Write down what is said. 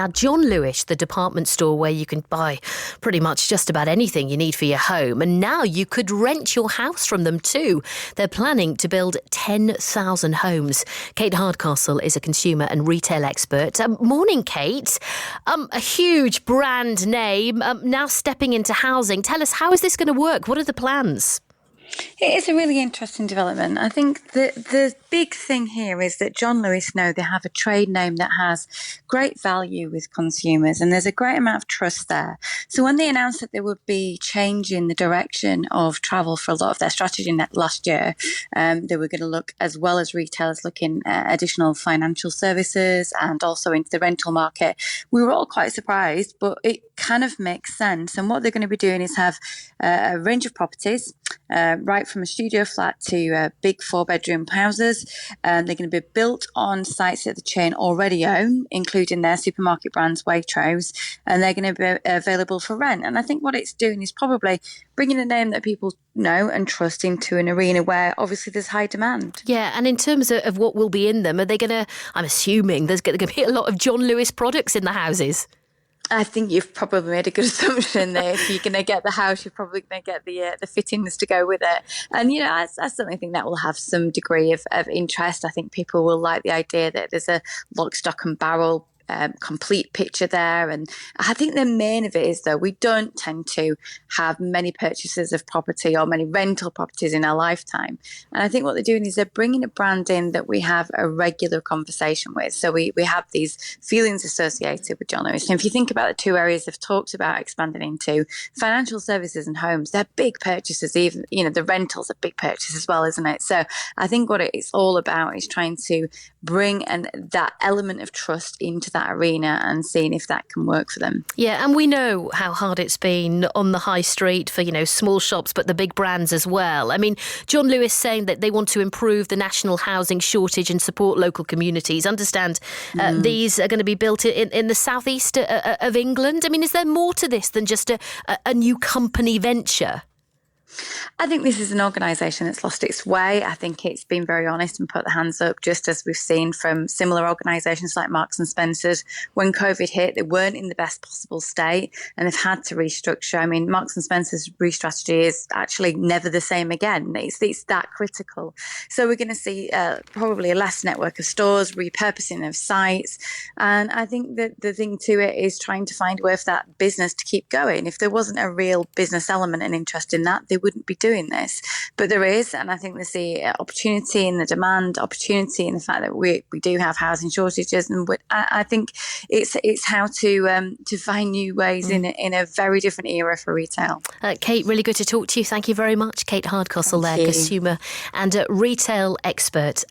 Now, John Lewis, the department store where you can buy pretty much just about anything you need for your home, and now you could rent your house from them too. They're planning to build 10,000 homes. Kate Hardcastle is a consumer and retail expert. Morning, Kate. A huge brand name now stepping into housing. Tell us, how is this going to work? What are the plans? It is a really interesting development. I think the big thing here is that John Lewis know they have a trade name that has great value with consumers, and there's a great amount of trust there. So when they announced that they would be changing the direction of travel for a lot of their strategy last year, they were going to look, as well as retailers looking at additional financial services and also into the rental market. We were all quite surprised, but it kind of makes sense. And what they're going to be doing is have a range of properties, right from a studio flat to big 4-bedroom houses. They're going to be built on sites that the chain already own, including their supermarket brands Waitrose, and they're going to be available for rent. And I think what it's doing is probably bringing a name that people know and trust into an arena where obviously there's high demand. Yeah, and in terms of what will be in them, are they going to, I'm assuming there's going to be a lot of John Lewis products in the houses? I think you've probably made a good assumption that if you're going to get the house, you're probably going to get the fittings to go with it. And, I certainly think that will have some degree of interest. I think people will like the idea that there's a lock, stock and barrel complete picture there. And I think the main of it is, though, we don't tend to have many purchases of property or many rental properties in our lifetime. And I think what they're doing is they're bringing a brand in that we have a regular conversation with. So we have these feelings associated with John Lewis. And if you think about the two areas they've talked about expanding into, financial services and homes, they're big purchases. Even, the rentals are big purchases as well, isn't it? So I think what it's all about is trying to bring that element of trust into that arena and seeing if that can work for them. Yeah, and we know how hard it's been on the high street for, small shops, but the big brands as well. I mean, John Lewis saying that they want to improve the national housing shortage and support local communities. Understand these are going to be built in the southeast of England. I mean, is there more to this than just a new company venture? I think this is an organisation that's lost its way. I think it's been very honest and put the hands up, just as we've seen from similar organisations like Marks and Spencer's. When COVID hit, they weren't in the best possible state and they've had to restructure. I mean, Marks and Spencer's re-strategy is actually never the same again. It's that critical. So we're going to see probably a less network of stores, repurposing of sites. And I think that the thing to it is trying to find a way for that business to keep going. If there wasn't a real business element and interest in that, they wouldn't be doing this, but there is. And I think there's the opportunity in the demand, opportunity in the fact that we do have housing shortages, and I think it's how to find new ways in a very different era for retail. Kate, really good to talk to you. Thank you very much. Kate Hardcastle there, consumer and retail expert.